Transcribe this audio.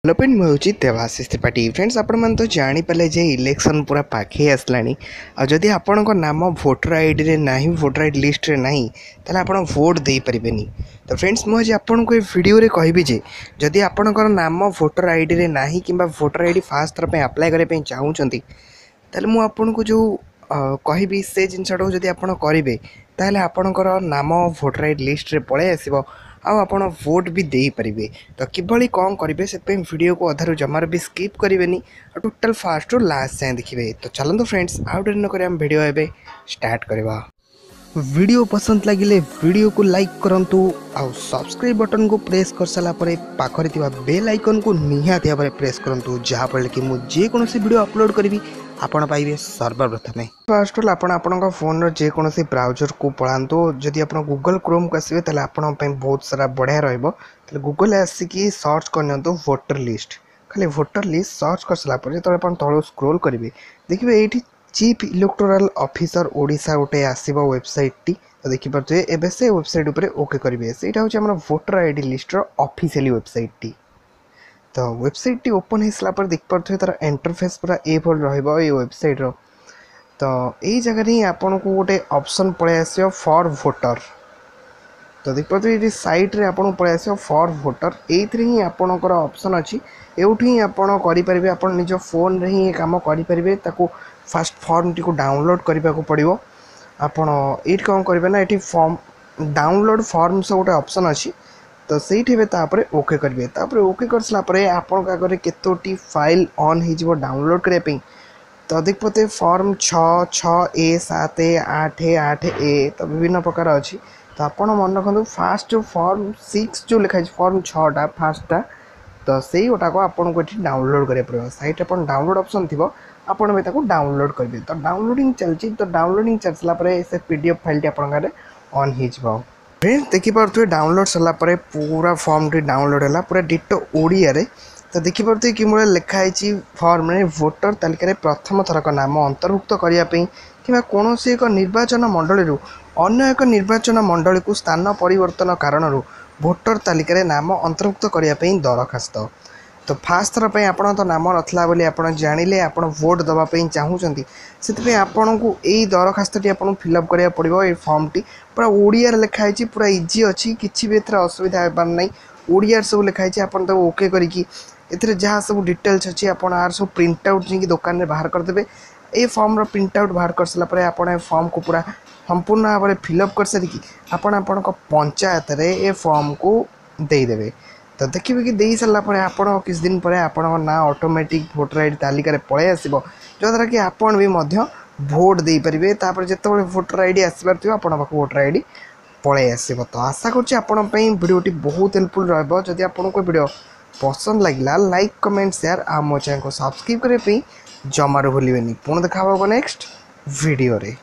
Hello friend मुझे Debashish Tripathi friends आपण मैंने तो जानीपारे जे इलेक्शन पूरा पाखे आसला आदि आपण नाम भोटर आईडी रे ना भोटर आईडी लिस्ट रे ना ताले आपण भोट दे पारे। तो फ्रेंड्स मुझे आपन को वीडियो रे कहबी जे जदि आपणकर नाम भोटर आईडी रे ना कि भोटर आईडी फास्ट थर पे अप्लाई करने चाहूँगी ताले मु आपन को जो कहबी से जिनटा जदि आपण करेंगे ताले आपणकर नाम भोटर आईडी लिस्ट रे पळे आसीबो आपण भोट भी दे पारे। तो किभली कौन करेंगे से वीडियो को अधारू जमार भी स्किप करेंगे टोटाल फास्ट रू लास्ट जाए देखिए। तो चलते फ्रेंड्स आउ डेरी नक वीडियो एवं स्टार्ट करवा। वीडियो पसंद लगिले वीडियो को लाइक करंतु आउ सब्सक्राइब बटन को प्रेस कर सारा पाखरे थिबा बेल आइकन को निहाती भाव प्रेस करंतु जहाँ फल कि मुझे जेकोसी वीडियो अपलोड करी आपण पाइबे सर्वप्रथमे। फर्स्ट ऑल आपण फोन रो जेकोसी ब्राउजर को पळांतु जदि आपण गूगल क्रोम को आसबे ताले आपण पई बहुत सारा बढ़िया रहइबो। ताले गूगल आसिकी सर्च करनियंतु वोटर लिस्ट खाली वोटर लिस्ट सर्च कर सारा पर जतले आपण तळो स्क्रॉल करिवे देखिबे एठी चीफ इलेक्टोरल ऑफिसर ओडिशा गोटे आसब वेबसाइट टी। तो देखिपे एवं से वेबसाइट उपर ओके करेंगे सहीटा हूँ voter ID list officially website T. तो वेबसाइट टी ओपन हो सारा देखिपे तार इंटरफेस पूरा ए भल वेबसाइट रो। तो यही जगह ही आपन को गोटे ऑप्शन पड़े आस फॉर वोटर। तो देखिए ये साइट रे आपन पड़े आस फॉर वोटर ये ही आपणकर ऑप्शन अच्छी एवं आपड़ करेंगे आप निज फोन रे ही काम करेंगे। फास्ट फॉर्म टी को डाउनलोड करने को पड़ो आपड़ ये कौन करेंगे ना ये फॉर्म डाउनलोड फॉर्म से गोटे ऑप्शन अच्छी। तो सहीटे ओके करेंगे ओके कर सारापर आपण आगे केतोटी फाइल ऑन हो डाउनलोड करने। तो देख पाते फॉर्म 6, 6A, 7, 8, 8A तो विभिन्न प्रकार अच्छी। तो आपण मन रखु फास्ट जो फॉर्म 6 जो लिखाई फॉर्म 6टा फास्टा तो सही गोटा को आपन को डाउनलोड करें पड़ो साइट अपन डाउनलोड ऑप्शन थी आपन भी डाउनलोड करेंगे। तो डाउनलोडिंग चलती तो डाउनलोडिंग चल सारापर से पीडीएफ फाइल टी आपन गारे ऑन हो फ्रेंड्स देखिपे डाउनलोड सारापर पूरा फॉर्म टी डाउनलोड है पूरा डिटो ओडिया रे। तो देखिपे कि मोर लिखाई फॉर्म रे वोटर तालिका प्रथम थरक नाम अंतर्भुक्त करने कि कौन एक निर्वाचन मंडली अन्य एक निर्वाचन मंडली को स्थान परिवर्तन कारण भोटर तालिका नाम अंतर्भुक्त करने दरखास्त। तो फास्ट थर पर आपन तो नाम नथला बोली आपन जानिले आपन वोट दवाई चाहूँगी से आपन को यही दरखास्त टी आपन फिलअप करा पड़ो। ये फॉर्म टी पूरा ओडिया लिखाई पूरा इजी अच्छी किसी भी असुविधा होबार ना ओडिया सब लिखाई आपन तो ओके करी ए जहाँ सब डिटेल्स अच्छी आप सब प्रिंट आउट जी दुकान में बाहर करदे। ये फॉर्म प्रिंट आउट बाहर कर सारापर आप फॉर्म को पूरा संपूर्ण भाव में फिलअप कर सारिकी आपण पंचायत रे ये फॉर्म को देदेवे। तो देखिए कि दे सारापर आप किस दिन पर आपण ना ऑटोमेटिक वोटर आईडी तालिका पलि आसो जद्वारा कि आपन भी भोट दे पारे। जिते वोटर आईडी आसबार थी आप वोटर आईडी पलि आसो। तो आशा करें वीडियोटी बहुत हेल्पफुल रही। आपको वीडियो पसंद लगिला लाइक कमेंट शेयर आ मो चैनल को सब्सक्राइब करने जमारू भूलें। पुणी देखा नेक्स्ट वीडियो रे।